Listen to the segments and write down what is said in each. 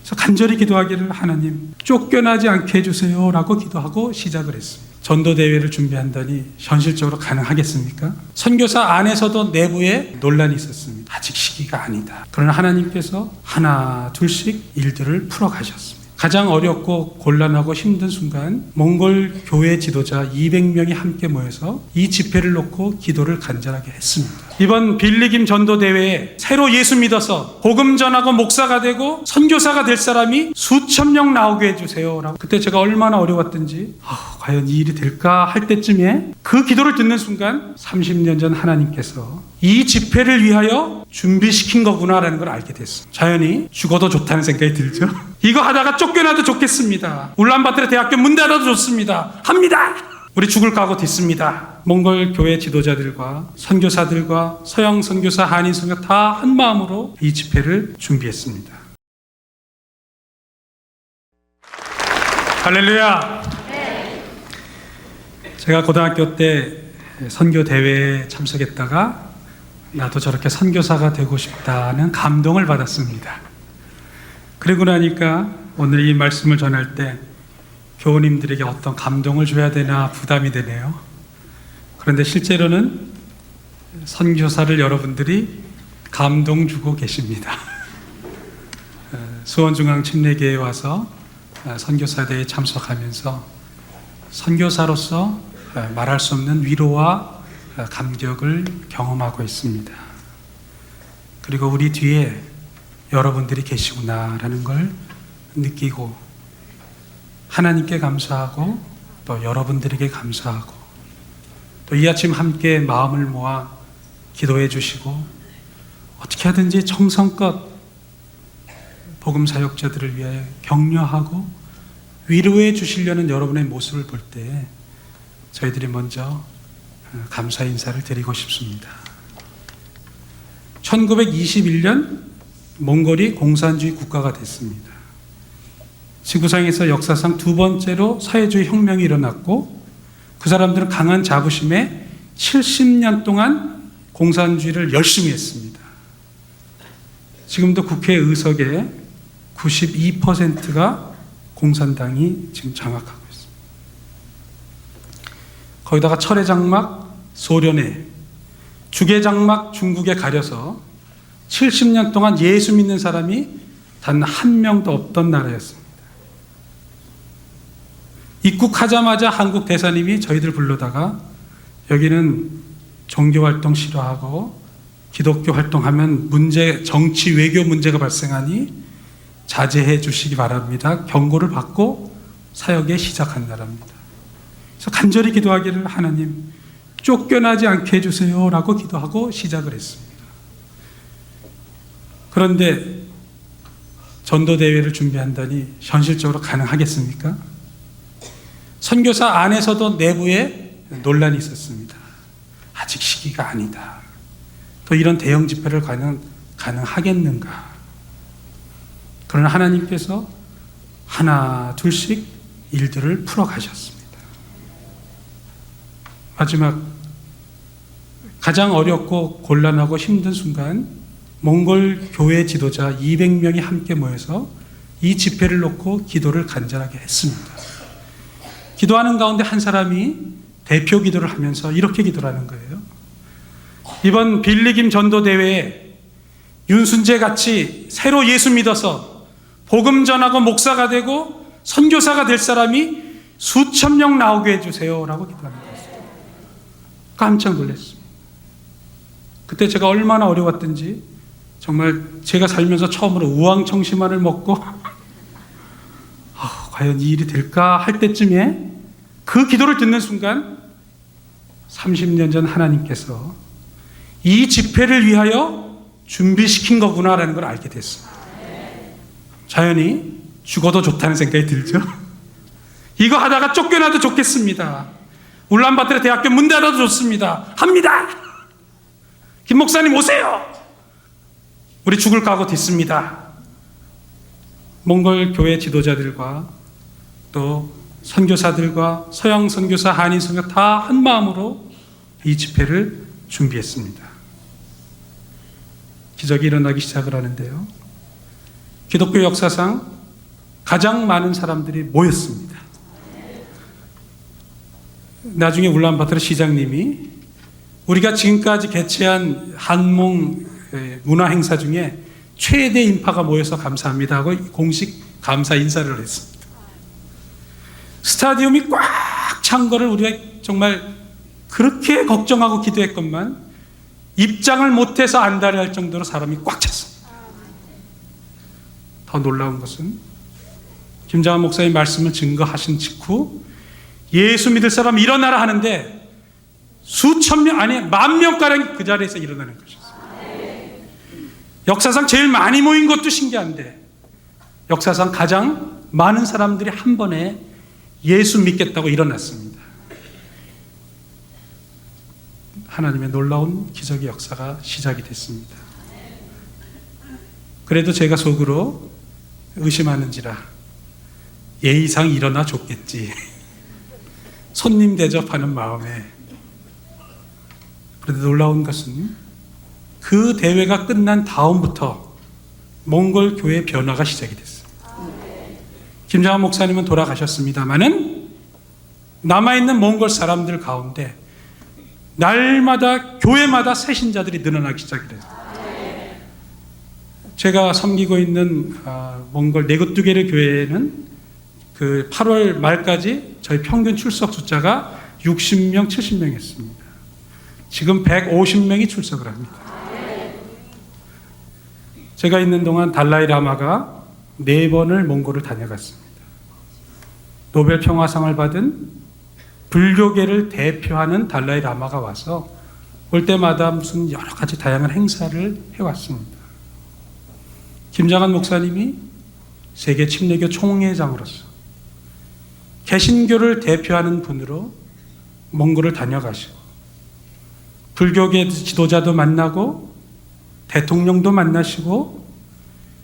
그래서 간절히 기도하기를 하나님 쫓겨나지 않게 해주세요 라고 기도하고 시작을 했습니다. 전도대회를 준비한다니 현실적으로 가능하겠습니까? 선교사 안에서도 내부에 논란이 있었습니다. 아직 시기가 아니다. 그러나 하나님께서 하나 둘씩 일들을 풀어가셨습니다. 가장 어렵고 곤란하고 힘든 순간 몽골 교회 지도자 200명이 함께 모여서 이 집회를 놓고 기도를 간절하게 했습니다. 이번 빌리김 전도대회에 새로 예수 믿어서 복음 전하고 목사가 되고 선교사가 될 사람이 수천 명 나오게 해주세요 라고. 그때 제가 얼마나 어려웠던지 과연 이 일이 될까 할 때쯤에 그 기도를 듣는 순간 30년 전 하나님께서 이 집회를 위하여 준비시킨 거구나라는 걸 알게 됐습니다. 자연히 죽어도 좋다는 생각이 들죠. 이거 하다가 쫓겨나도 좋겠습니다. 울란바토르 대학교 문 닫아도 좋습니다. 합니다. 우리 죽을 각오 됐습니다. 몽골 교회 지도자들과 선교사들과 서양 선교사, 한인 선교 다 한 마음으로 이 집회를 준비했습니다. 할렐루야. 제가 고등학교 때 선교 대회에 참석했다가 나도 저렇게 선교사가 되고 싶다는 감동을 받았습니다. 그리고 나니까 오늘 이 말씀을 전할 때 교우님들에게 어떤 감동을 줘야 되나 부담이 되네요. 그런데 실제로는 선교사를 여러분들이 감동 주고 계십니다. 수원중앙침례교회에 와서 선교사대회에 참석하면서 선교사로서 말할 수 없는 위로와 감격을 경험하고 있습니다. 그리고 우리 뒤에 여러분들이 계시구나라는 걸 느끼고 하나님께 감사하고 또 여러분들에게 감사하고 또 이 아침 함께 마음을 모아 기도해 주시고 어떻게 하든지 정성껏 복음 사역자들을 위하여 격려하고 위로해 주시려는 여러분의 모습을 볼 때 저희들이 먼저 감사 인사를 드리고 싶습니다. 1921년 몽골이 공산주의 국가가 됐습니다. 지구상에서 역사상 두 번째로 사회주의 혁명이 일어났고 그 사람들은 강한 자부심에 70년 동안 공산주의를 열심히 했습니다. 지금도 국회 의석의 92%가 공산당이 지금 장악하고 있습니다. 거기다가 철회장막 소련에, 주계장막 중국에 가려서 70년 동안 예수 믿는 사람이 단 한 명도 없던 나라였습니다. 입국하자마자 한국 대사님이 저희들 불러다가 여기는 종교활동 싫어하고 기독교 활동하면 정치 외교 문제가 발생하니 자제해 주시기 바랍니다. 경고를 받고 사역에 시작한 나라입니다. 그래서 간절히 기도하기를 하나님 쫓겨나지 않게 해주세요 라고 기도하고 시작을 했습니다. 그런데 전도대회를 준비한다니 현실적으로 가능하겠습니까? 선교사 안에서도 내부에 논란이 있었습니다. 아직 시기가 아니다. 또 이런 대형 집회를 가능하겠는가? 그러나 하나님께서 하나 둘씩 일들을 풀어가셨습니다. 마지막 가장 어렵고 곤란하고 힘든 순간 몽골 교회 지도자 200명이 함께 모여서 이 집회를 놓고 기도를 간절하게 했습니다. 기도하는 가운데 한 사람이 대표 기도를 하면서 이렇게 기도를 하는 거예요. 이번 빌리김 전도대회에 윤순재 같이 새로 예수 믿어서 복음 전하고 목사가 되고 선교사가 될 사람이 수천 명 나오게 해주세요 라고 기도하는 거였어요. 깜짝 놀랐습니다. 그때 제가 얼마나 어려웠던지 정말 제가 살면서 처음으로 우황청심환을 먹고 과연 이 일이 될까 할 때쯤에 그 기도를 듣는 순간 30년 전 하나님께서 이 집회를 위하여 준비시킨 거구나라는 걸 알게 됐습니다. 자연히 죽어도 좋다는 생각이 들죠. 이거 하다가 쫓겨나도 좋겠습니다. 울란바토르 대학교 문 닫아도 좋습니다. 합니다. 김 목사님 오세요. 우리 죽을 각오 됐습니다. 몽골 교회 지도자들과 또 선교사들과 서양 선교사, 한인 선교 다 한 마음으로 이 집회를 준비했습니다. 기적이 일어나기 시작을 하는데요. 기독교 역사상 가장 많은 사람들이 모였습니다. 나중에 울란바토르 시장님이 우리가 지금까지 개최한 한몽 문화 행사 중에 최대 인파가 모여서 감사합니다 하고 공식 감사 인사를 했습니다. 스타디움이 꽉 찬 거를 우리가 정말 그렇게 걱정하고 기도했건만 입장을 못해서 안달할 정도로 사람이 꽉 찼습니다. 더 놀라운 것은 김장한 목사님 말씀을 증거하신 직후 예수 믿을 사람 일어나라 하는데 수천 명, 아니 10,000명가량 그 자리에서 일어나는 것이었어요. 역사상 제일 많이 모인 것도 신기한데 역사상 가장 많은 사람들이 한 번에 예수 믿겠다고 일어났습니다. 하나님의 놀라운 기적의 역사가 시작이 됐습니다. 그래도 제가 속으로 의심하는지라 예의상 일어나 줬겠지. 손님 대접하는 마음에. 그런데 놀라운 것은 그 대회가 끝난 다음부터 몽골 교회 변화가 시작이 됐어요. 김장한 목사님은 돌아가셨습니다마는 남아있는 몽골 사람들 가운데 날마다 교회마다 새 신자들이 늘어나기 시작이 됐어요. 제가 섬기고 있는 몽골 네구뚜게르 교회에는 그 8월 말까지 저희 평균 출석 숫자가 60명, 70명이었습니다. 지금 150명이 출석을 합니다. 제가 있는 동안 달라이 라마가 4번을 몽골을 다녀갔습니다. 노벨 평화상을 받은 불교계를 대표하는 달라이 라마가 와서 올 때마다 무슨 여러 가지 다양한 행사를 해왔습니다. 김장한 목사님이 세계 침례교 총회장으로서 개신교를 대표하는 분으로 몽골을 다녀가시고 불교계 지도자도 만나고 대통령도 만나시고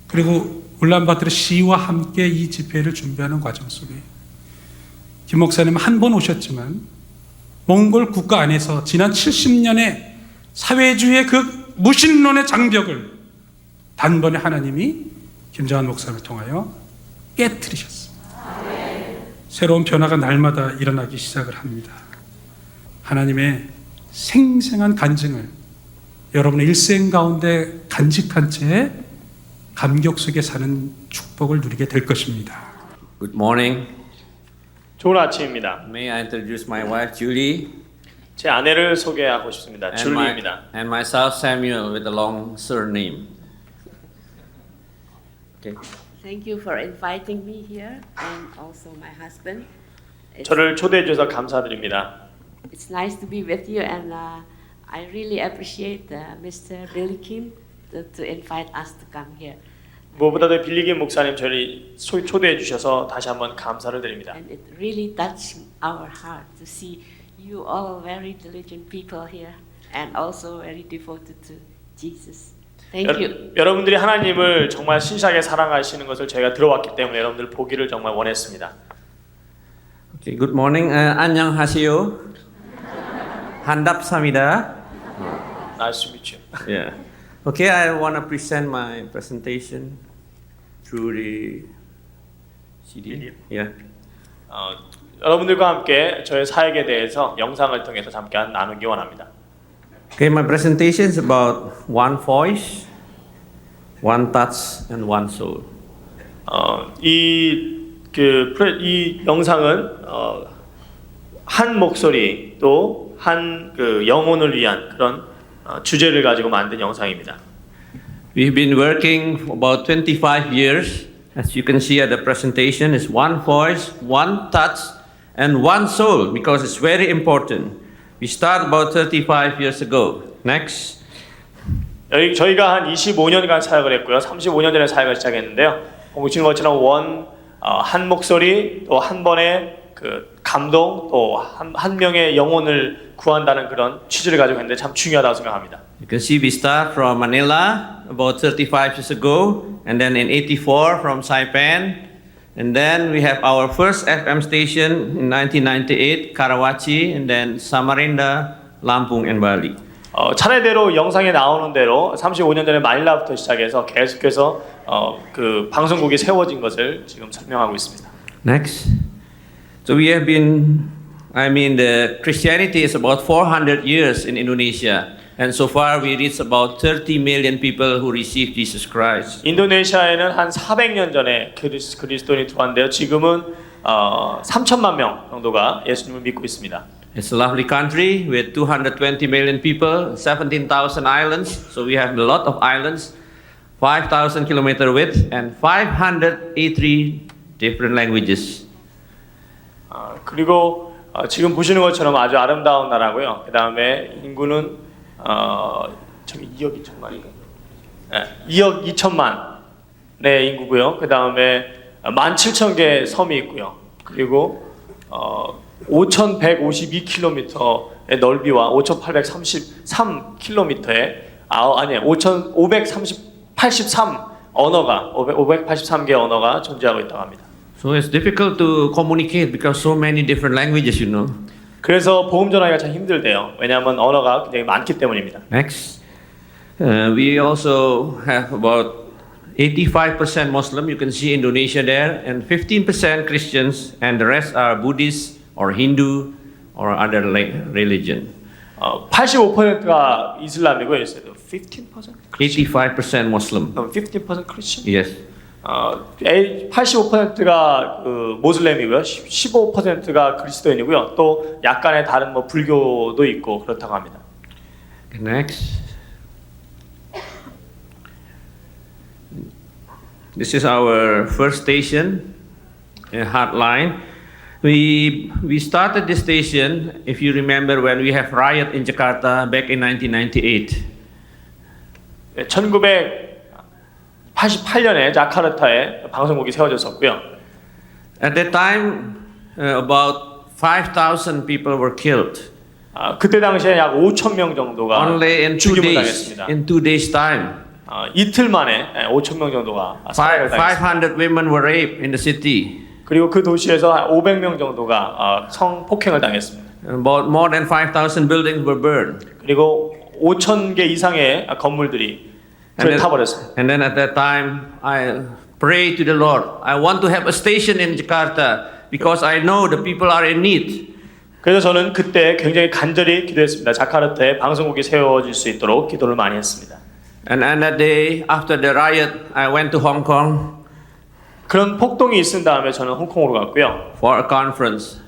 그리고 울란바토르 시와 함께 이 집회를 준비하는 과정 속에 김 목사님은 한 번 오셨지만 몽골 국가 안에서 지난 70년의 사회주의의 그 무신론의 장벽을 단번에 하나님이 김장한 목사를 통하여 깨트리셨습니다. 새로운 변화가 날마다 일어나기 시작을 합니다. 하나님의 생생한 간증을 여러분의 일생 가운데 간직한 채 감격 속에 사는 축복을 누리게 될 것입니다. Good morning. 좋은 아침입니다. May I introduce my wife Julie 제 아내를 소개하고 싶습니다. 줄리입니다. and myself Samuel with a long surname. Okay. Thank you for inviting me here and also my husband. 저를 초대해 주셔서 감사드립니다. It's nice to be with you and I really appreciate Mr. Billy Kim to invite us to come here. 무엇보다도 빌리긴 목사님 저를 초대해 주셔서 다시 한번 감사를 드립니다. And it really touched our heart to see you all very diligent people here and also very devoted to Jesus. Thank you. 여러분들이 하나님을 정말 신실하게 사랑하시는 것을 저희가 들어왔기 때문에 여러분들 보기를 정말 원했습니다. Okay. Good morning. 안녕하세요. 한답사입니다. Nice to meet you. Yeah. Okay. I want to present my presentation through the CD. Yeah. 여러분들과 함께 저의 사역에 대해서 영상을 통해서 잠깐 나누기 원합니다. Okay. My presentation is about one voice, one touch, and one soul. 이 영상은 한 목소리 또 한 그 영혼을 위한 그런 주제를 가지고 만든 영상입니다. We've been working for about 25 years. As you can see at the presentation, is one voice, one touch, and one soul because it's very important. We started about 35 years ago. Next. 저희가 한 25년간 사역을 했고요. 35년 전에 사역을 시작했는데요. 보시는 것처럼 한 목소리 또 한 번의 그 감동 또 한 명의 영혼을 구한다는 그런 취지를 가지고 있는데 참 중요하다고 생각합니다. You can see we start from Manila about 35 years ago, and then in 84 from Saipan, and then we have our first FM station in 1998, Karawaci, and then Samarinda, Lampung, and Bali. 차례대로 영상에 나오는 대로 35년 전에 마닐라부터 시작해서 계속해서 그 방송국이 세워진 것을 지금 설명하고 있습니다. Next. So we have been, the Christianity is about 400 years in Indonesia. And so far we reached about 30 million people who received Jesus Christ. 인도네시아에는 한 400년 전에 그리스도인이 들어왔는데요. 지금은 3천만 명 정도가 예수님을 믿고 있습니다. It's a lovely country with 220 million people, 17,000 islands. So we have a lot of islands, 5,000 kilometer width, and 583 different languages. 그리고 지금 보시는 것처럼 아주 아름다운 나라고요. 그 다음에 인구는 저기 2억 2천만인가? 네, 2억 2천만의 인구고요. 그 다음에 17,000개 섬이 있고요. 그리고 5,152km의 넓이와 5,833km의 5,583 언어가 583개 언어가 존재하고 있다고 합니다. So it's difficult to communicate because so many different languages, you know. 그래서 보험 전화기가 참 힘들대요. 왜냐하면 언어가 굉장히 많기 때문입니다. Next. We also have about 85% Muslim. You can see Indonesia there, and 15% Christians, and the rest are Buddhist or Hindu or other religion. 85%가 이슬람이고요. 15%? 85% Muslim. 15% 크리스천? Yes. 85%가 그 모슬렘이고요. 15%가 그리스도인이고요. 또 약간의 다른 뭐 불교도 있고 그렇다고 합니다. Next. This is our first station, Hotline. We started this station, if you remember, when we have riot in Jakarta back in 1998. 1988년에 자카르타에 방송국이 세워졌었고요. At that time, about 5,000 people were killed. 그때 당시에 약 5천 명 정도가 Only in 죽임을 당했습니다. in 2 days time. 이틀 만에 5천 명 정도가 사살을 당했습니다. 500 women were raped in the city. 그리고 그 도시에서 500명 정도가 성폭행을 당했습니다. About more than 5,000 buildings were burned. 그리고 5천 개 이상의 건물들이 불에 타버렸습니다. And then at that time, I prayed to the Lord. I want to have a station in Jakarta because I know the people are in need. 그래서 저는 그때 굉장히 간절히 기도했습니다. 자카르타에 방송국이 세워질 수 있도록 기도를 많이 했습니다. And that day, after the riot, I went to Hong Kong 그런 폭동이 있은 다음에 저는 홍콩으로 갔고요. for a conference.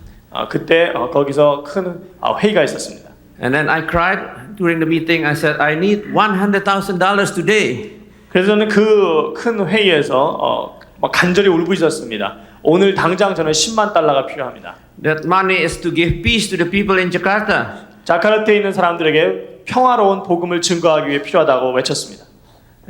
그때 거기서 큰 회의가 있었습니다. And then I cried during the meeting. I said, I need $100,000 today. 그래서 저는 그 큰 회의에서 간절히 울부짖었습니다. 오늘 당장 저는 10만 달러가 필요합니다. That money is to give peace to the people in Jakarta. 자카르타에 있는 사람들에게 평화로운 복음을 증거하기 위해 필요하다고 외쳤습니다.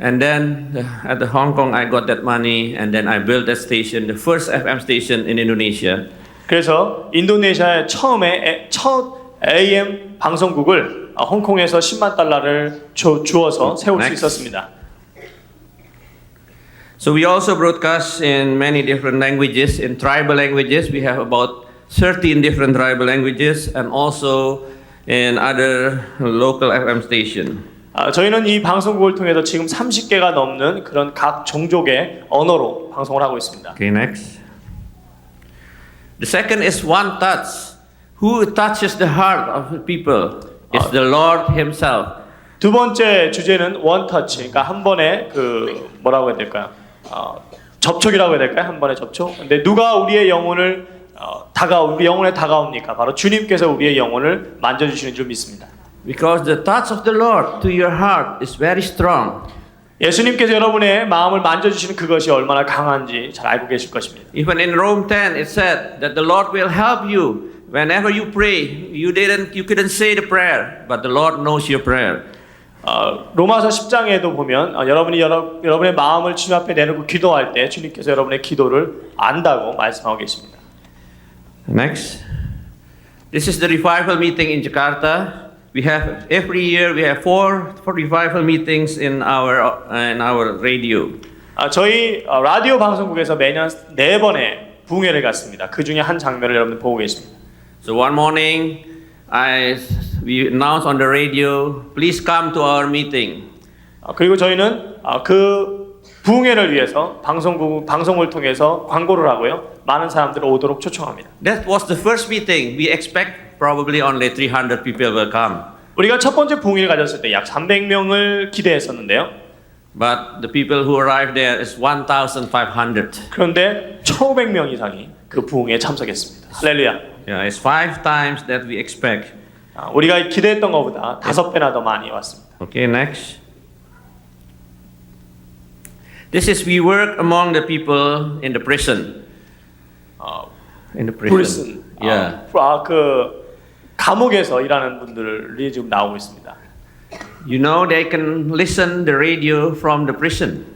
And then at the Hong Kong, I got that money, and then I built that station, the first FM station in Indonesia. 그래서 인도네시아의 첫 AM 방송국을 홍콩에서 10만 달러를 주어서 세울 수 있었습니다. So we also broadcast in many different languages. In tribal languages, we have about 13 different tribal languages, and also in other local FM station. 저희는 이 방송국을 통해서 지금 30개가 넘는 그런 각 종족의 언어로 방송을 하고 있습니다. Okay, next. The second is one touch. Who touches the heart of the people? It's the Lord Himself. 두 번째 주제는 원 터치, 그러니까 한 번에 그 뭐라고 해야 될까요? 접촉이라고 해야 될까요? 한 번의 접촉. 근데 누가 우리의 영혼을 우리 영혼에 다가옵니까? 바로 주님께서 우리의 영혼을 만져주시는 줄 믿습니다. Because the touch of the Lord to your heart is very strong. 예수님께서 여러분의 마음을 만져주시는 그것이 얼마나 강한지 잘 알고 계실 것입니다. Even in Rome 10, it said that the Lord will help you whenever you pray. You couldn't say the prayer, but the Lord knows your prayer. 로마서 10장에도 보면 여러분의 마음을 주님 앞에 내놓고 기도할 때 주님께서 여러분의 기도를 안다고 말씀하고 계십니다. Next, this is the revival meeting in Jakarta. We have every year we have four revival meetings in our radio. 저희 라디오 방송국에서 매년 4번의 부흥회를 갔습니다. 그 중에 한 장면을 여러분 보고 계십니다. So one morning, we announced on the radio, please come to our meeting. 그리고 저희는 그 부흥회를 위해서 방송을 통해서 광고를 하고요. 많은 사람들을 오도록 초청합니다. That was the first meeting. We expect probably only 300 people will come. 우리가 첫 번째 부흥회를 가졌을 때 약 300명을 기대했었는데요. But the people who arrived there is 1,500. 그런데 1,500명 이상이 그 부흥회에 참석했습니다. 할렐루야. Yeah, it's 5 times that we expect. 우리가 기대했던 것보다 5배나 더 많이 왔습니다. Okay, next. This is we work among the people in the prison. In the prison. Yeah. 그 감옥에서 일하는 분들이 지금 나오고 있습니다. You know they can listen the radio from the prison.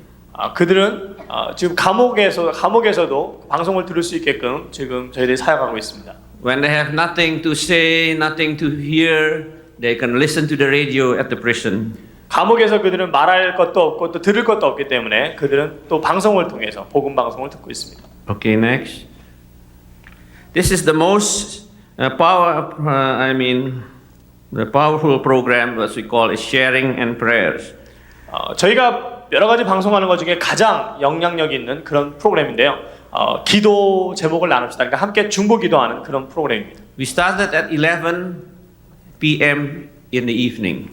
그들은 지금 감옥에서도 방송을 들을 수 있게끔 지금 저희들이 사용하고 있습니다. When they have nothing to say, nothing to hear, they can listen to the radio at the prison. 감옥에서 그들은 말할 것도 없고 또 들을 것도 없기 때문에 그들은 또 방송을 통해서 복음 방송을 듣고 있습니다. Okay, next. This is the most the powerful program what we call is sharing and prayers. 저희가 여러 가지 방송하는 것 중에 가장 영향력 있는 그런 프로그램인데요. 기도 제목을 나눕시다. 그러니까 함께 중보 기도하는 그런 프로그램입니다. We started at 11 p.m. in the evening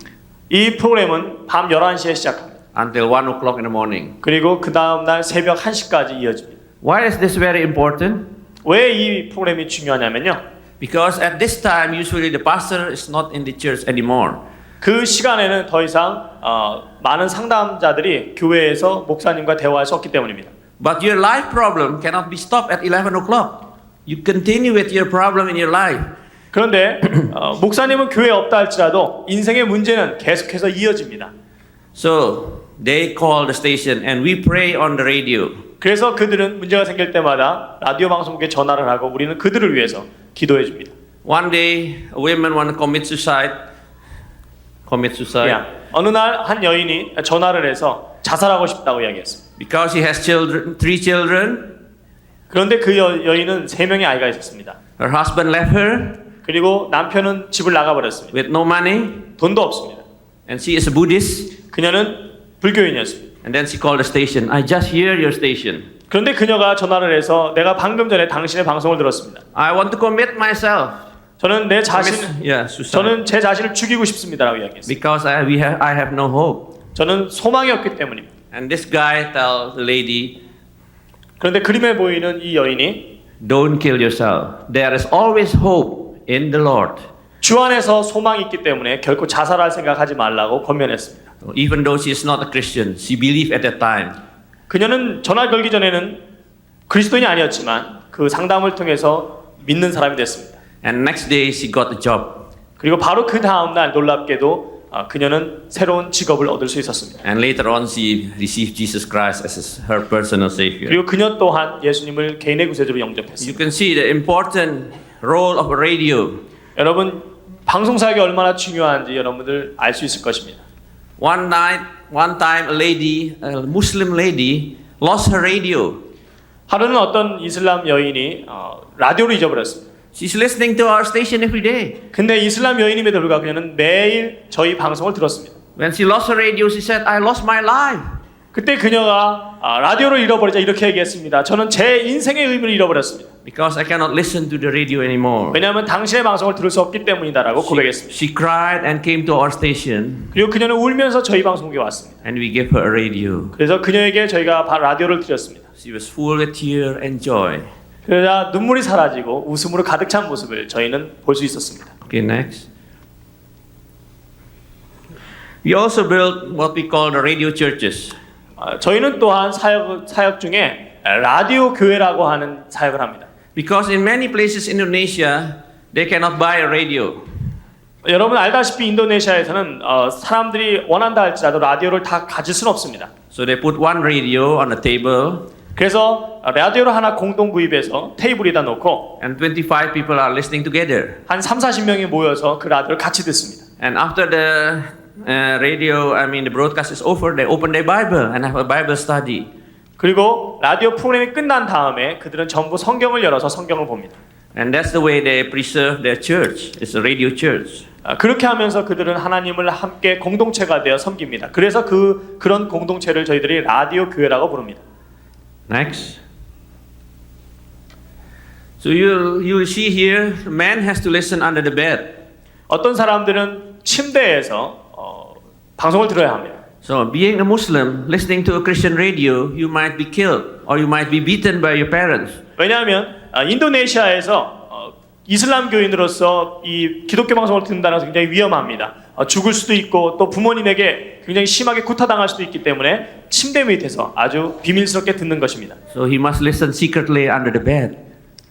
이 프로그램은 밤 11시에 시작합니다. until 1 o'clock in the morning. 그리고 그 다음 날 새벽 1시까지 이어집니다. Why is this very important? 왜 이 프로그램이 중요하냐면요. Because at this time usually the pastor is not in the church anymore. 그 시간에는 더 이상 많은 상담자들이 교회에서 목사님과 대화할 수 없기 때문입니다. But your life problem cannot be stopped at 11 o'clock. You continue with your problem in your life. 그런데 목사님은 교회에 없다 할지라도 인생의 문제는 계속해서 이어집니다. So they call the station and we pray on the radio. 그래서 그들은 문제가 생길 때마다 라디오 방송국에 전화를 하고 우리는 그들을 위해서 기도해 줍니다. One day a woman want to commit suicide. 어느 날 한 여인이 전화를 해서 자살하고 싶다고 이야기했습니다. Because he has children, 3 children. 그런데 그 여인은 3명의 아이가 있었습니다. Her husband left her 그리고 남편은 집을 나가버렸습니다. with no money, 돈도 없습니다. and she is a Buddhist. 그녀는 불교인이었습니다. And then she called the station. I just hear your station. 그런데 그녀가 전화를 해서 내가 방금 전에 당신의 방송을 들었습니다. I want to commit myself. 저는 Suicide. 저는 제 자신을 죽이고 싶습니다라고 이야기했습니다. Because I have no hope. 저는 소망이 없기 때문입니다. And this guy tell the lady, 그런데 그림에 보이는 이 여인이 don't kill yourself. There is always hope in the Lord. 주 안에서 소망이 있기 때문에 결코 자살할 생각하지 말라고 권면했습니다. Even though she is not a Christian, she believed at that time. 그녀는 전화 걸기 전에는 그리스도인이 아니었지만 그 상담을 통해서 믿는 사람이 됐습니다. And next day she got a job. 그리고 바로 그 다음 날 놀랍게도 그녀는 새로운 직업을 얻을 수 있었습니다. And later on she received Jesus Christ as her personal savior. 그리고 그녀 또한 예수님을 개인의 구세주로 영접했습니다. You can see the important role of radio. 여러분 방송 사역이 얼마나 중요한지 여러분들 알 수 있을 것입니다. One time a Muslim lady lost her radio. 하루는 어떤 이슬람 여인이 라디오를 잊어버렸습니다. She's listening to our station every day. 근데 이슬람 여인임에도 불구하고 그녀는 매일 저희 방송을 들었습니다. When she lost her radio, she said, I lost my life. 그때 그녀가 라디오를 잃어버리자 이렇게 얘기했습니다. 저는 제 인생의 의미를 잃어버렸습니다. Because I cannot listen to the radio anymore. 왜냐하면 당신의 방송을 들을 수 없기 때문이다라고 고백했습니다. She cried and came to our station. 그리고 그녀는 울면서 저희 방송국에 왔습니다. And we gave her a radio. 그래서 그녀에게 저희가 라디오를 드렸습니다. She was full with tear and joy. 그러자 눈물이 사라지고 웃음으로 가득 찬 모습을 저희는 볼 수 있었습니다. Okay, next. We also built what we call the radio churches. 저희는 또한 사역 중에 라디오 교회라고 하는 사역을 합니다. Because in many places in Indonesia, they cannot buy a radio. 여러분 알다시피 인도네시아에서는 사람들이 원한다 할지라도 라디오를 다 가질 수는 없습니다. So they put one radio on a table. 그래서 라디오를 하나 공동 구입해서 테이블에다 놓고 And 25 people are listening together. 한 30-40명이 모여서 그 라디오를 같이 듣습니다. And after the the broadcast is over, they open their Bible and have a Bible study. 그리고 라디오 프로그램이 끝난 다음에 그들은 전부 성경을 열어서 성경을 봅니다. And that's the way they preserve their church. It's a radio church. 그렇게 하면서 그들은 하나님을 함께 공동체가 되어 섬깁니다. 그래서 그런 공동체를 저희들이 라디오 교회라고 부릅니다. Next. So you'll see here, the man has to listen under the bed. 어떤 사람들은 침대에서 방송을 들어야 합니다. So being a Muslim, listening to a Christian radio, you might be killed or you might be beaten by your parents. 왜냐하면 인도네시아에서 이슬람 교인으로서 이 기독교 방송을 듣는다는 것은 굉장히 위험합니다. 죽을 수도 있고 또 부모님에게 굉장히 심하게 구타당할 수도 있기 때문에 침대 밑에서 아주 비밀스럽게 듣는 것입니다. So he must listen secretly under the bed.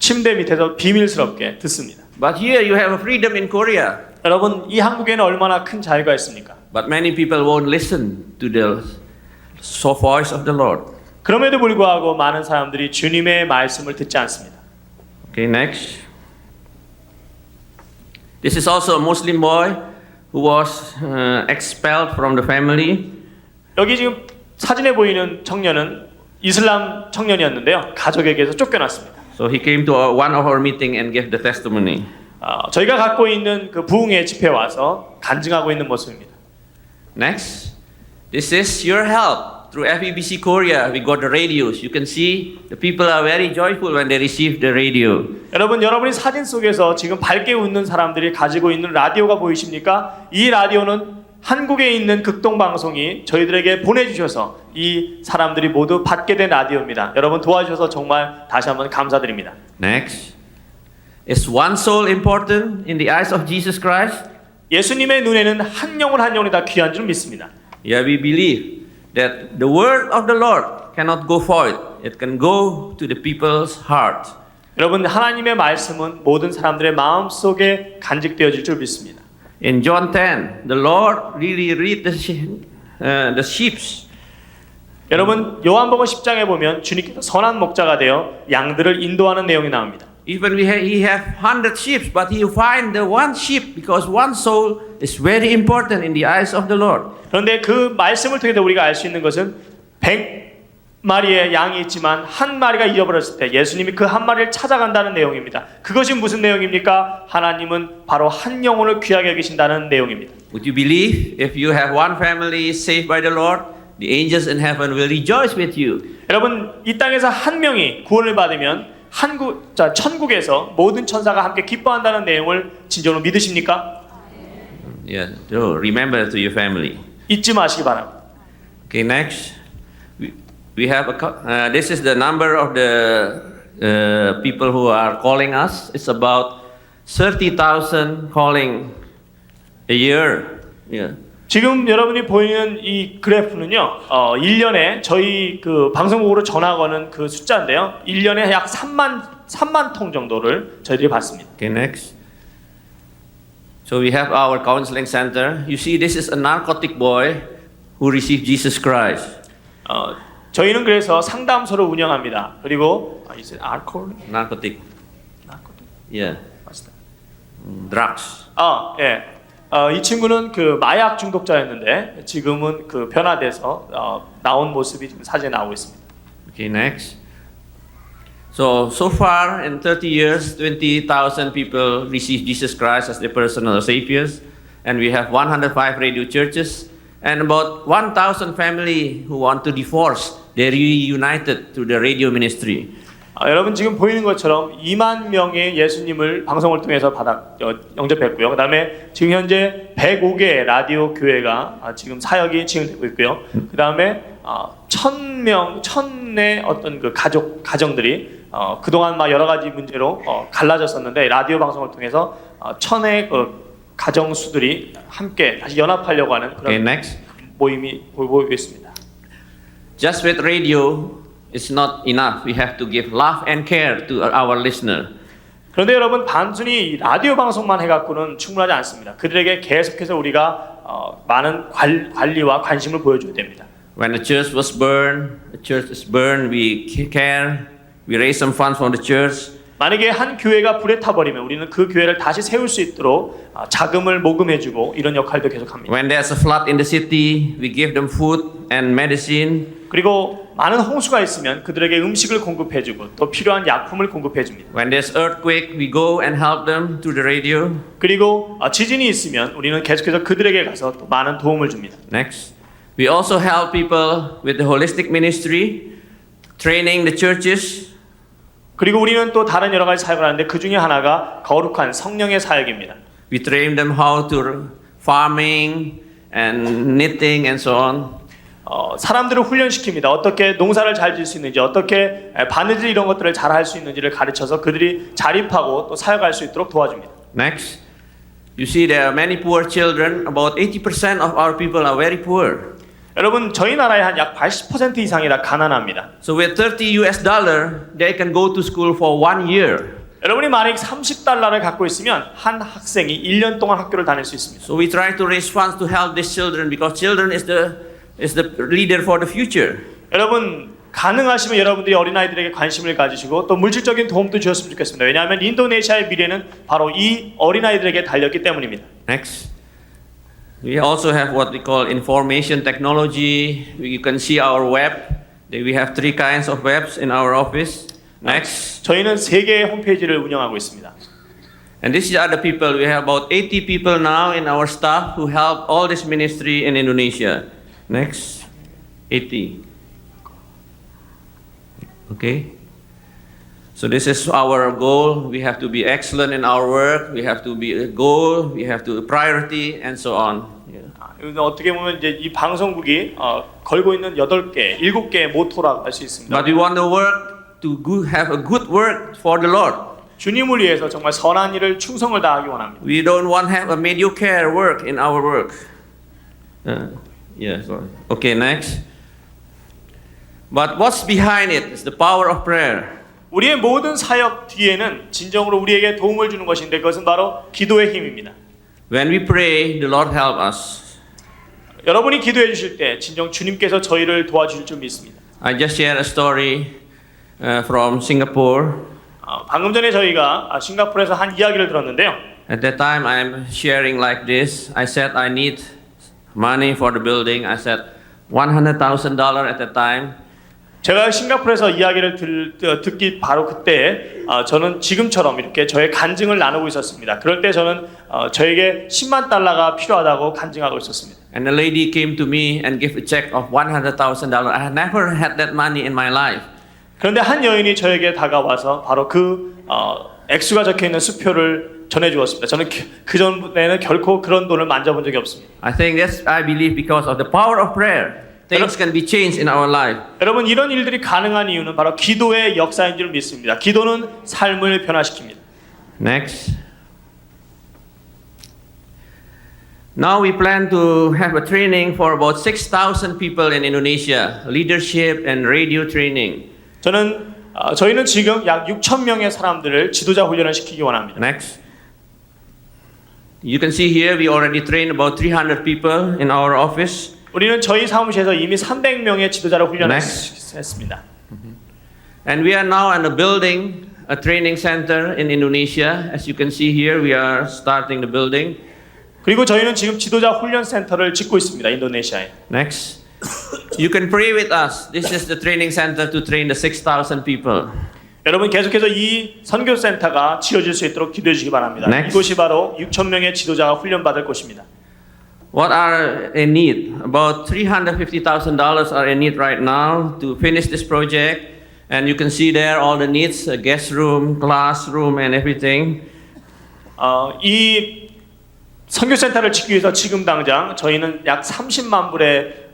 침대 밑에서 비밀스럽게 듣습니다. But here you have a freedom in Korea. 여러분 이 한국에는 얼마나 큰 자유가 있습니까? But many people won't listen to the voice of the Lord. 그럼에도 불구하고 많은 사람들이 주님의 말씀을 듣지 않습니다. Okay, next. This is also a Muslim boy who was expelled from the family. 여기 지금 사진에 보이는 청년은 이슬람 청년이었는데요. 가족에게서 쫓겨났습니다. So he came to one of our meeting and gave the testimony. 저희가 갖고 있는 그 부흥회 집회에 와서 간증하고 있는 모습입니다. Next. This is your help. Through FEBC Korea, we got the radios. You can see the people are very joyful when they receive the radio. 여러분이 사진 속에서 지금 밝게 웃는 사람들이 가지고 있는 라디오가 보이십니까? 이 라디오는 한국에 있는 극동방송이 저희들에게 보내주셔서 이 사람들이 모두 받게 된 라디오입니다. 여러분 도와주셔서 정말 다시 한번 감사드립니다. Next. Is one soul important in the eyes of Jesus Christ? 예수님의 눈에는 한 영혼 한 영혼이 다 귀한 줄 믿습니다. Yeah, we believe that the word of the Lord cannot go void. It can go to the people's heart. 여러분 하나님의 말씀은 모든 사람들의 마음 속에 간직되어질 줄 믿습니다. In John 10, the Lord really read the sheep. 여러분 요한복음 10장에 보면 주님께서 선한 목자가 되어 양들을 인도하는 내용이 나옵니다. Even he have 100 sheep, but he find the one sheep because one soul is very important in the eyes of the Lord. 그런데 그 말씀을 통해서 우리가 알 수 있는 것은 100마리의 양이 있지만 한 마리가 잃어버렸을 때 예수님이 그 한 마리를 찾아간다는 내용입니다. 그것이 무슨 내용입니까? 하나님은 바로 한 영혼을 귀하게 여기신다는 내용입니다. Would you believe if you have one family saved by the Lord, the angels in heaven will rejoice with you? 여러분 이 땅에서 한 명이 구원을 받으면 천국에서 모든 천사가 함께 기뻐한다는 내용을 진정으로 믿으십니까? Yeah, so remember to your family. 잊지 마시기 바랍니다. Okay, next. We have this is the number of the people who are calling us. It's about 30,000 calling a year. Yeah. 지금 여러분이 보이는 이 그래프는요, 1년에 저희 그 방송국으로 전화 거는 그 숫자인데요, 1년에 약 3만 통 정도를 저희들이 받습니다. Okay, next. So we have our counseling center. You see, this is a narcotic boy who received Jesus Christ. 저희는 그래서 상담소를 운영합니다. 그리고 is it alcohol? Narcotic. Narcotic? Yeah. What's that? Drugs. 예. 이 친구는 그 마약 중독자였는데 지금은 그 변화돼서 나온 모습이 지금 사진에 나오고 있습니다. Okay, next. So far in 30 years, 20,000 people received Jesus Christ as their personal saviors, and we have 105 radio churches, and about 1,000 family who want to divorce. They reunited through the radio ministry. 여러분 지금 보이는 것처럼 2만 명의 예수님을 방송을 통해서 영접했고요. 그다음에 지금 현재 105개의 라디오 교회가 지금 사역이 진행되고 있고요. 그다음에 1,000의 어떤 그 가정들이 그동안 막 여러 가지 문제로 갈라졌었는데 라디오 방송을 통해서 1,000의 그 가정수들이 함께 다시 연합하려고 하는 그런 Okay, next. 모임이 보이고 있습니다. Just with radio is not enough. We have to give love and care to our listener. 그런데 여러분 단순히 라디오 방송만 해갖고는 충분하지 않습니다. 그들에게 계속해서 우리가 많은 관리와 관심을 보여줘야 됩니다. When the church was burned, the church is burned, we care, we raise some funds from the church. 만약에 한 교회가 불에 타버리면 우리는 그 교회를 다시 세울 수 있도록 자금을 모금해주고 이런 역할도 계속합니다. When there's a flood in the city, we give them food and medicine. 그리고 많은 홍수가 있으면 그들에게 음식을 공급해주고 또 필요한 약품을 공급해줍니다. When there's earthquake, we go and help them through the radio. 그리고 지진이 있으면 우리는 계속해서 그들에게 가서 또 많은 도움을 줍니다. Next, we also help people with the holistic ministry, training the churches. 그리고 우리는 또 다른 여러 가지 사역을 하는데 그 중에 하나가 거룩한 성령의 사역입니다. We train them how to farming and knitting and so on. 사람들을 훈련시킵니다. 어떻게 농사를 잘 지을 수 있는지, 어떻게 바느질 이런 것들을 잘 할 수 있는지를 가르쳐서 그들이 자립하고 또 사역할 수 있도록 도와줍니다. Next, you see there are many poor children. About 80% of our people are very poor. 여러분, 저희 나라의 한 약 80% 이상이 다 가난합니다. So with $30, they can go to school for 1 year. 여러분이 만약 30달러를 갖고 있으면 한 학생이 1년 동안 학교를 다닐 수 있습니다. So we try to raise funds to help these children because children is the leader for the future. 여러분, 가능하시면 여러분들이 어린아이들에게 관심을 가지시고 또 물질적인 도움도 주셨으면 좋겠습니다. 왜냐하면 인도네시아의 미래는 바로 이 어린아이들에게 달렸기 때문입니다. Next, we also have what we call information technology. You can see our web. We have 3 kinds of webs in our office. Next. 저희는 3개의 홈페이지를 운영하고 있습니다. And these are the people. We have about 80 people now in our staff who help all this ministry in Indonesia. Next. 80. Okay. So this is our goal. We have to be excellent in our work. We have to be a goal. We have to priority and so on. Yeah. 이건 어떻게 보면 이제 이 방송국이 걸고 있는 8개, 7개의 모토라고 할 수 있습니다. But we want the work to have a good work for the Lord. 주님을 위해서 정말 선한 일을 충성을 다하기 원합니다. We don't want to have a mediocre work in our work. Sorry. Okay, next. But what's behind it is the power of prayer. 우리의 모든 사역 뒤에는 진정으로 우리에게 도움을 주는 것인데 그것은 바로 기도의 힘입니다. When we pray, the Lord help us. 여러분이 기도해 주실 때 진정 주님께서 저희를 도와주실 줄 믿습니다. I just shared a story from Singapore. 방금 전에 저희가 싱가포르에서 한 이야기를 들었는데요. At that time, I'm sharing like this. I said I need money for the building. I said $100,000 at that time. 제가 싱가포르에서 이야기를 듣기 바로 그때 저는 지금처럼 이렇게 저의 간증을 나누고 있었습니다. 그럴 때 저는 저에게 10만 달러가 필요하다고 간증하고 있었습니다. And the lady came to me and gave a check of $100,000. I had never had that money in my life. 그런데 한 여인이 저에게 다가와서 바로 그 액수가 적혀 있는 수표를 전해주었습니다. 저는 그 전에는 결코 그런 돈을 만져본 적이 없습니다. I think that's, I believe, because of the power of prayer. Things can be changed in our life. 여러분, 이런 일들이 가능한 이유는 바로 기도의 역사인 줄 믿습니다. 기도는 삶을 변화시킵니다. Next. Now we plan to have a training for about 6,000 people in Indonesia, leadership and radio training. 저희는 지금 약 6천 명의 사람들을 지도자 훈련을 시키기 원합니다. Next. You can see here we already trained about 300 people in our office. 우리는 저희 사무실에서 이미 300명의 지도자를 훈련했습니다. And we are now in a building, a training center in Indonesia. As you can see here, we are starting the building. 그리고 저희는 지금 지도자 훈련 센터를 짓고 있습니다. 인도네시아에. Next. You can pray with us. This is the training center to train the 6,000 people. 여러분 계속해서 이 선교 센터가 지어질 수 있도록 기도해 주시기 바랍니다. Next. 이곳이 바로 6천 명의 지도자가 훈련받을 곳입니다. What are in need? About $350,000 are in need right now to finish this project. And you can see there all the needs, a guest room, classroom, and everything. 이 선교센터를 짓기 위해서 지금 당장 저희는 약 30만 불의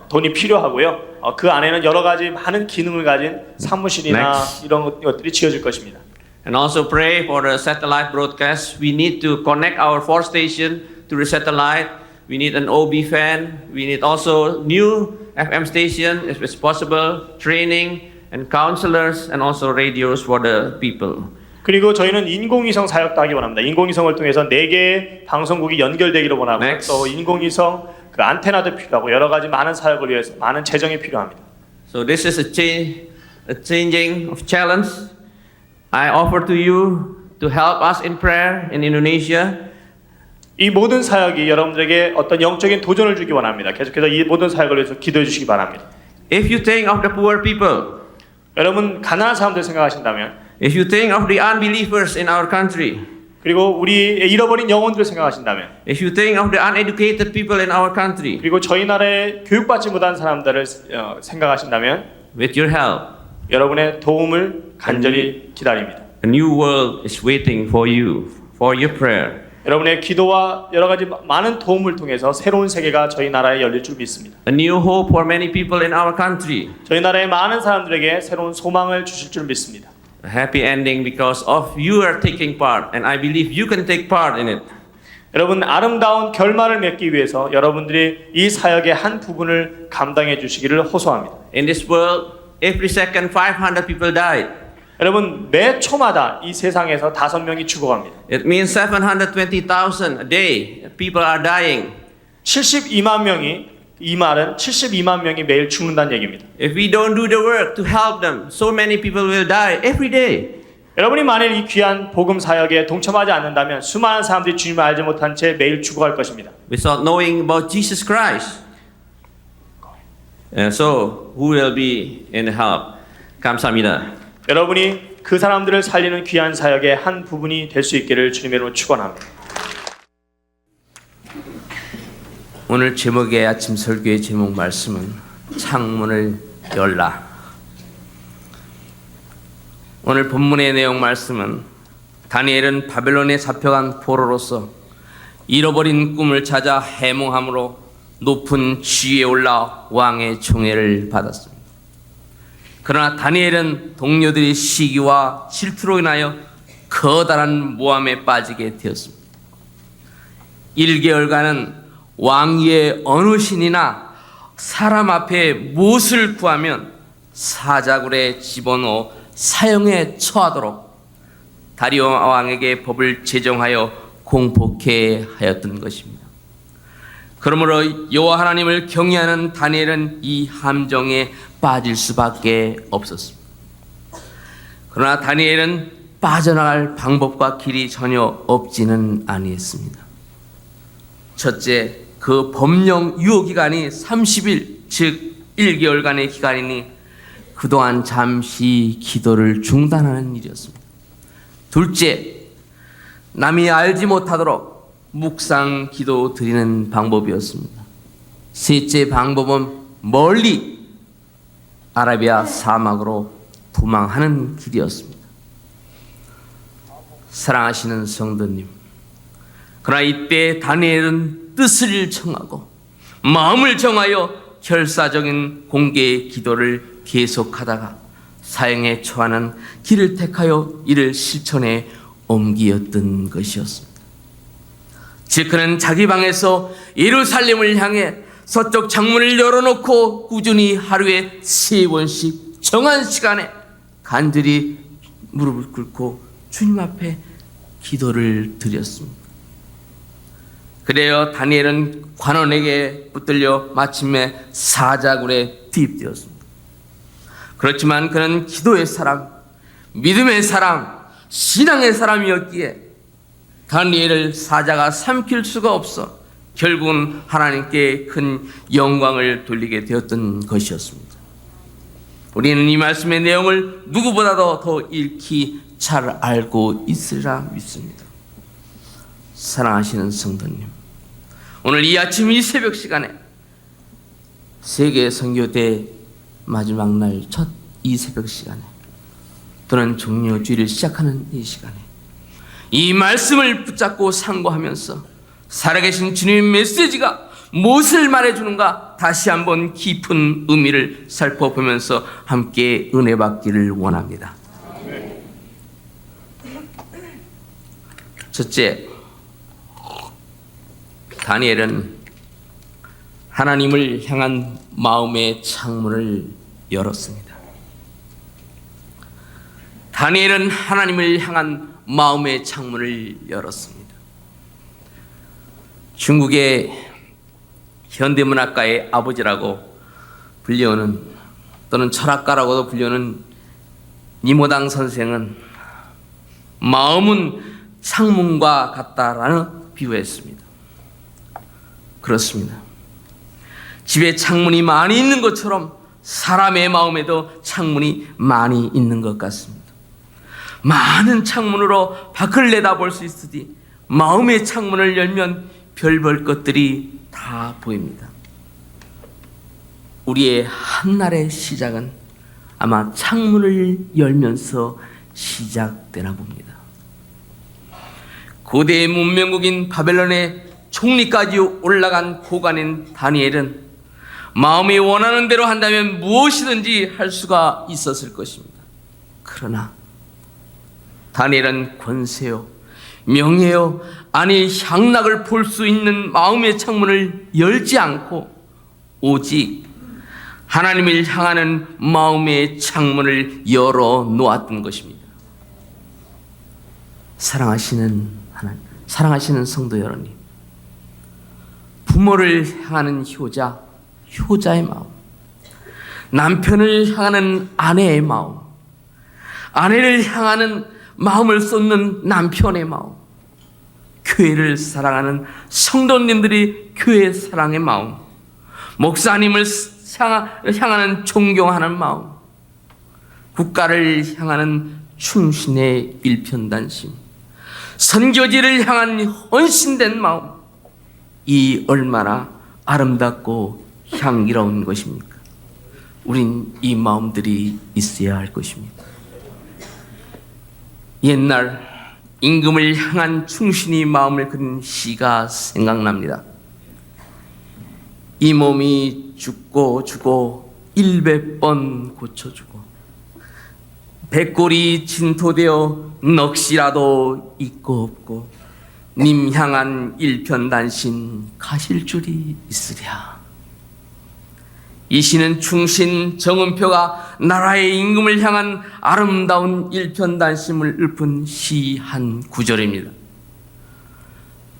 돈이 필요하고요. 그 안에는 여러 가지 많은 기능을 가진 사무실이나 Next. 이런 것들이 지어질 것입니다. And also pray for the satellite broadcast. We need to connect our 4 station to the satellite. We need an OB fan. We need also new FM station if it's possible, training and counselors and also radios for the people. 그리고 저희는 인공위성 사역도 하기 원합니다. 인공위성을 통해서 4개의 방송국이 연결되기를 원하고 Next. 또 인공위성 그 안테나도 필요하고 여러 가지 많은 사역을 위해서 많은 재정이 필요합니다. So this is a changing of challenge. I offer to you to help us in prayer in Indonesia. 이 모든 사역이 여러분들에게 어떤 영적인 도전을 주기 원합니다. 계속해서 이 모든 사역을 위해서 기도해 주시기 바랍니다. If you think of the poor people, 여러분 가난한 사람들 생각하신다면, if you think of the unbelievers in our country, 그리고 우리의 잃어버린 영혼들을 생각하신다면, if you think of the uneducated people in our country, 그리고 저희 나라에 교육받지 못한 사람들을 생각하신다면, with your help, 여러분의 도움을 간절히 기다립니다. a new world is waiting for you, for your prayer. 여러분의 기도와 여러 가지 많은 도움을 통해서 새로운 세계가 저희 나라에 열릴 줄 믿습니다. A new hope for many people in our country. 저희 나라의 많은 사람들에게 새로운 소망을 주실 줄 믿습니다. A happy ending because of you are taking part, and I believe you can take part in it. 여러분 아름다운 결말을 맺기 위해서 여러분들이 이 사역의 한 부분을 감당해 주시기를 호소합니다. In this world, every second 500 people died. 여러분 매 초마다 이 세상에서 5명이 죽어갑니다. It means 720,000 a day people are dying. 72만 명이, 이 말은 72만 명이 매일 죽는다는 얘기입니다. If we don't do the work to help them, so many people will die every day. 여러분이 만일 이 귀한 복음 사역에 동참하지 않는다면 수많은 사람들이 주님을 알지 못한 채 매일 죽어갈 것입니다. Without knowing about Jesus Christ. So, who will be in help? 감사합니다. 여러분이 그 사람들을 살리는 귀한 사역의 한 부분이 될 수 있기를 주님의 이름으로 축원합니다. 오늘 제목의 아침 설교의 제목 말씀은 창문을 열라. 오늘 본문의 내용 말씀은 다니엘은 바벨론에 잡혀간 포로로서 잃어버린 꿈을 찾아 해몽함으로 높은 지위에 올라 왕의 총애를 받았습니다. 그러나 다니엘은 동료들의 시기와 질투로 인하여 커다란 모함에 빠지게 되었습니다. 1개월간은 왕위의 어느 신이나 사람 앞에 무엇을 구하면 사자굴에 집어넣어 사형에 처하도록 다리오 왕에게 법을 제정하여 공포케 하였던 것입니다. 그러므로 여호와 하나님을 경외하는 다니엘은 이 함정에 빠질 수밖에 없었습니다. 그러나 다니엘은 빠져나갈 방법과 길이 전혀 없지는 아니했습니다. 첫째, 그 법령 유효 기간이 30일, 즉 1개월간의 기간이니 그동안 잠시 기도를 중단하는 일이었습니다. 둘째, 남이 알지 못하도록 묵상 기도 드리는 방법이었습니다. 셋째 방법은 멀리 아라비아 사막으로 도망하는 길이었습니다. 사랑하시는 성도님, 그러나 이때 다니엘은 뜻을 정하고 마음을 정하여 결사적인 공개 기도를 계속하다가 사형에 처하는 길을 택하여 이를 실천에 옮기었던 것이었습니다. 즉 그는 자기 방에서 예루살렘을 향해 서쪽 창문을 열어놓고 꾸준히 하루에 3번씩 정한 시간에 간절히 무릎을 꿇고 주님 앞에 기도를 드렸습니다. 그래야 다니엘은 관원에게 붙들려 마침내 사자굴에 투입되었습니다. 그렇지만 그는 기도의 사람, 믿음의 사람, 신앙의 사람이었기에 다니엘을 사자가 삼킬 수가 없어 결국은 하나님께 큰 영광을 돌리게 되었던 것이었습니다. 우리는 이 말씀의 내용을 누구보다도 더 익히 잘 알고 있으리라 믿습니다. 사랑하시는 성도님, 오늘 이 아침 이 새벽 시간에 세계 선교대 마지막 날 첫 이 새벽 시간에 또는 종료주의를 시작하는 이 시간에 이 말씀을 붙잡고 상고하면서 살아계신 주님의 메시지가 무엇을 말해주는가 다시 한번 깊은 의미를 살펴보면서 함께 은혜 받기를 원합니다. 첫째, 다니엘은 하나님을 향한 마음의 창문을 열었습니다. 다니엘은 하나님을 향한 마음의 창문을 열었습니다. 중국의 현대문학가의 아버지라고 불리우는 또는 철학가라고도 불리우는 니모당 선생은 마음은 창문과 같다라는 비유했습니다. 그렇습니다. 집에 창문이 많이 있는 것처럼 사람의 마음에도 창문이 많이 있는 것 같습니다. 많은 창문으로 밖을 내다볼 수 있으니 마음의 창문을 열면 별 볼 것들이 다 보입니다. 우리의 한날의 시작은 아마 창문을 열면서 시작되나 봅니다. 고대 문명국인 바벨론의 총리까지 올라간 고관인 다니엘은 마음이 원하는 대로 한다면 무엇이든지 할 수가 있었을 것입니다. 그러나 다니엘은 권세요, 명예요, 아니 향락을 볼 수 있는 마음의 창문을 열지 않고 오직 하나님을 향하는 마음의 창문을 열어 놓았던 것입니다. 사랑하시는 하나님, 사랑하시는 성도 여러분, 부모를 향하는 효자, 효자의 마음, 남편을 향하는 아내의 마음, 아내를 향하는 마음을 쏟는 남편의 마음, 교회를 사랑하는 성도님들이 교회 사랑의 마음, 목사님을 향하는 존경하는 마음, 국가를 향하는 충신의 일편단심, 선교지를 향한 헌신된 마음, 이 얼마나 아름답고 향기로운 것입니까? 우린 이 마음들이 있어야 할 것입니다. 옛날 임금을 향한 충신이 마음을 그린 시가 생각납니다. 이 몸이 죽고 주고 100번 고쳐주고 백골이 진토되어 넋이라도 있고 없고 님 향한 일편단심 가실 줄이 있으랴. 이 시는 충신 정은표가 나라의 임금을 향한 아름다운 일편단심을 읊은 시 한 구절입니다.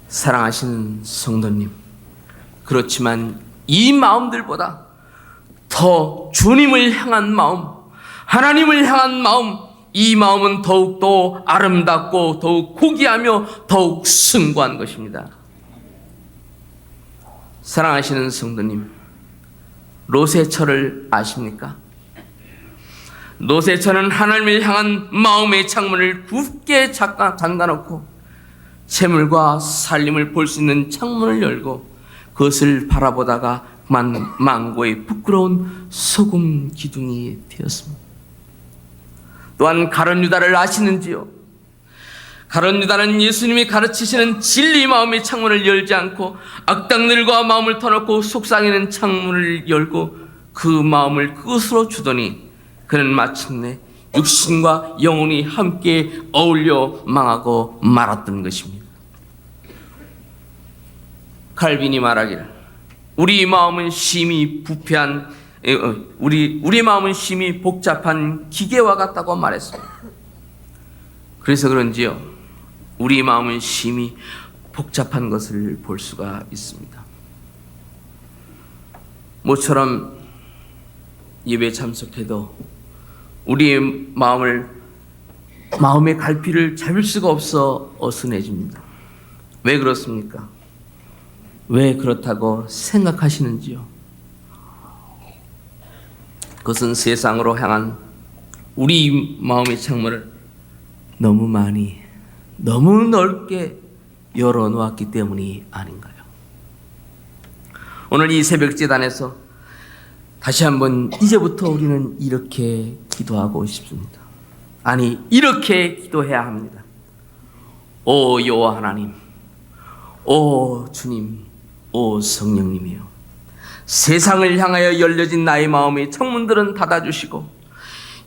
사랑하시는 성도님, 그렇지만 이 마음들보다 더 주님을 향한 마음, 하나님을 향한 마음, 이 마음은 더욱더 아름답고 더욱 고귀하며 더욱 숭고한 것입니다. 사랑하시는 성도님, 로세처를 아십니까? 로세처는 하나님을 향한 마음의 창문을 굳게 잠가놓고 재물과 살림을 볼 수 있는 창문을 열고 그것을 바라보다가 망고의 부끄러운 소금 기둥이 되었습니다. 또한 가룟 유다를 아시는지요? 가룟 유다는 예수님이 가르치시는 진리 마음의 창문을 열지 않고 악당들과 마음을 터놓고 속상이는 창문을 열고 그 마음을 그것으로 주더니 그는 마침내 육신과 영혼이 함께 어울려 망하고 말았던 것입니다. 칼빈이 말하기를 우리 마음은 심히 부패한 우리 마음은 심히 복잡한 기계와 같다고 말했습니다. 그래서 그런지요, 우리 마음은 심히 복잡한 것을 볼 수가 있습니다. 모처럼 예배 참석해도 우리의 마음의 갈피를 잡을 수가 없어 어수해집니다. 왜 그렇습니까? 왜 그렇다고 생각하시는지요? 그것은 세상으로 향한 우리 마음의 창문을 너무 많이, 너무 넓게 열어놓았기 때문이 아닌가요? 오늘 이 새벽 제단에서 다시 한번 이제부터 우리는 이렇게 기도하고 싶습니다. 아니, 이렇게 기도해야 합니다. 오 여호와 하나님, 오 주님, 오 성령님이여, 세상을 향하여 열려진 나의 마음의 창문들은 닫아주시고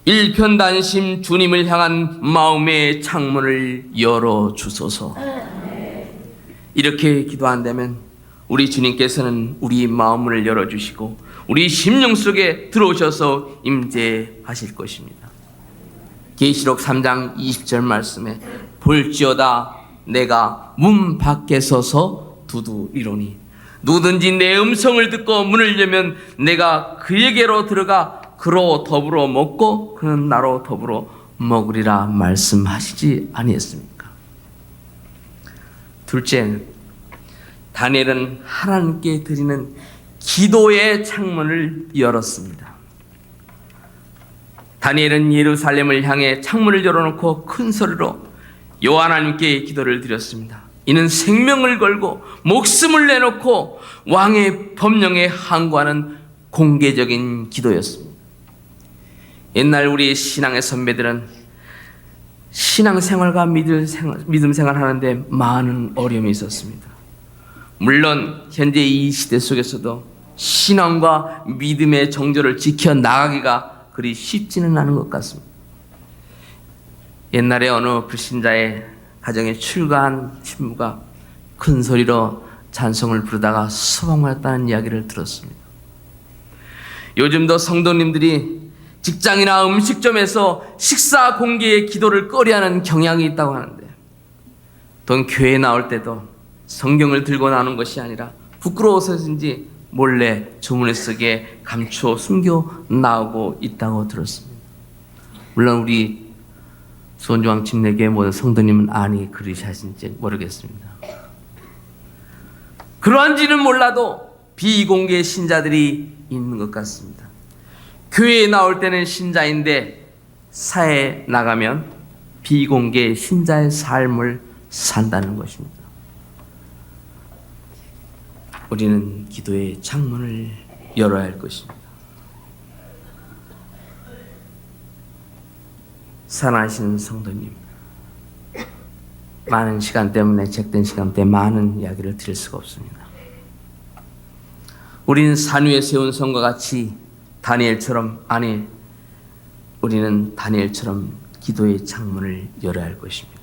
일편단심 주님을 향한 마음의 창문을 열어주소서. 이렇게 기도한다면 우리 주님께서는 우리 마음을 열어주시고 우리 심령 속에 들어오셔서 임재하실 것입니다. 계시록 3장 20절 말씀에 볼지어다 내가 문 밖에 서서 두드리노니 누구든지 내 음성을 듣고 문을 열면 내가 그에게로 들어가 그로 더불어 먹고 그는 나로 더불어 먹으리라 말씀하시지 아니했습니까? 둘째, 다니엘은 하나님께 드리는 기도의 창문을 열었습니다. 다니엘은 예루살렘을 향해 창문을 열어놓고 큰 소리로 여호와 하나님께 기도를 드렸습니다. 이는 생명을 걸고 목숨을 내놓고 왕의 법령에 항거하는 공개적인 기도였습니다. 옛날 우리 신앙의 선배들은 신앙생활과 믿음 생활하는데 많은 어려움이 있었습니다. 물론 현재 이 시대 속에서도 신앙과 믿음의 정조를 지켜나가기가 그리 쉽지는 않은 것 같습니다. 옛날에 어느 불신자의 가정에 출가한 신부가 큰 소리로 찬송을 부르다가 소방받았다는 이야기를 들었습니다. 요즘도 성도님들이 직장이나 음식점에서 식사 공개의 기도를 꺼려하는 경향이 있다고 하는데, 또 교회에 나올 때도 성경을 들고 나오는 것이 아니라 부끄러워서인지 몰래 주머니 속에 감추어 숨겨 나오고 있다고 들었습니다. 물론 우리 수원중앙 침례교회 모든 성도님은 아니 그러하신지 모르겠습니다. 그러한지는 몰라도 비공개 신자들이 있는 것 같습니다. 교회에 나올 때는 신자인데 사회에 나가면 비공개 신자의 삶을 산다는 것입니다. 우리는 기도의 창문을 열어야 할 것입니다. 사랑하시는 성도님, 많은 시간 때문에 잭된 시간 때문에 많은 이야기를 드릴 수가 없습니다. 우리는 산 위에 세운 성과 같이 우리는 다니엘처럼 기도의 창문을 열어야 할 것입니다.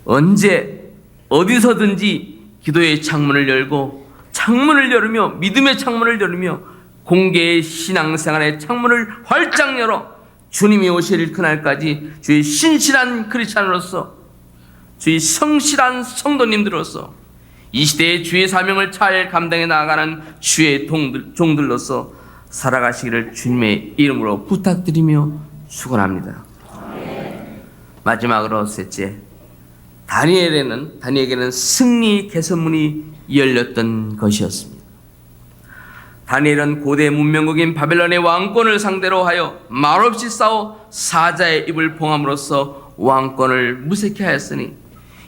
언제 어디서든지 기도의 창문을 열고 창문을 열으며 믿음의 창문을 열으며 공개의 신앙생활의 창문을 활짝 열어 주님이 오실 그날까지 주의 신실한 크리스찬으로서, 주의 성실한 성도님들로서 이 시대의 주의 사명을 잘 감당해 나아가는 주의 종들로서 살아가시기를 주님의 이름으로 부탁드리며 축원합니다. 마지막으로 셋째, 다니엘에게는 승리 개선문이 열렸던 것이었습니다. 다니엘은 고대 문명국인 바벨론의 왕권을 상대로 하여 말없이 싸워 사자의 입을 봉함으로써 왕권을 무색해 하였으니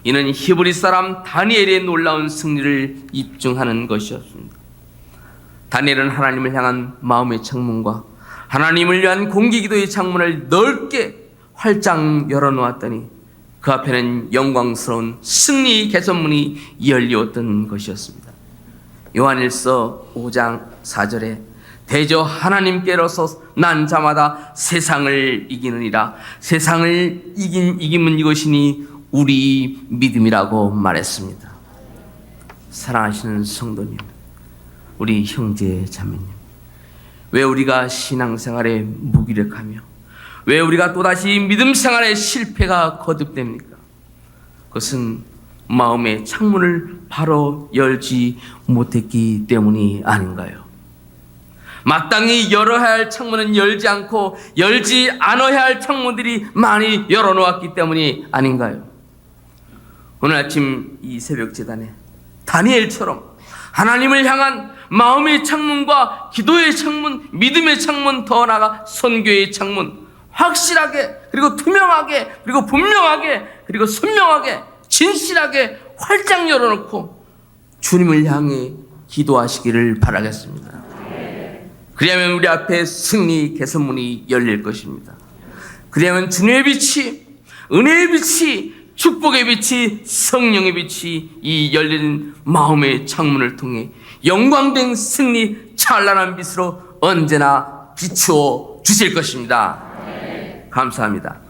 이는 히브리 사람 다니엘의 놀라운 승리를 입증하는 것이었습니다. 다니엘은 하나님을 향한 마음의 창문과 하나님을 위한 공개기도의 창문을 넓게 활짝 열어놓았더니 그 앞에는 영광스러운 승리 개선문이 열렸던 것이었습니다. 요한일서 5장 4절에 대저 하나님께로서 난 자마다 세상을 이기느니라. 세상을 이김은 이것이니 우리 믿음이라고 말했습니다. 사랑하시는 성도님, 우리 형제 자매님, 왜 우리가 신앙생활에 무기력하며 왜 우리가 또다시 믿음생활에 실패가 거듭됩니까? 그것은 마음의 창문을 바로 열지 못했기 때문이 아닌가요? 마땅히 열어야 할 창문은 열지 않고 열지 않아야 할 창문들이 많이 열어놓았기 때문이 아닌가요? 오늘 아침 이 새벽 재단에 다니엘처럼 하나님을 향한 마음의 창문과 기도의 창문, 믿음의 창문, 더 나아가 선교의 창문, 확실하게 그리고 투명하게 그리고 분명하게 그리고 선명하게 진실하게 활짝 열어놓고 주님을 향해 기도하시기를 바라겠습니다. 그리하면 우리 앞에 승리 개선문이 열릴 것입니다. 그리하면 주님의 빛이, 은혜의 빛이, 축복의 빛이, 성령의 빛이 이 열린 마음의 창문을 통해 영광된 승리 찬란한 빛으로 언제나 비추어 주실 것입니다. 감사합니다.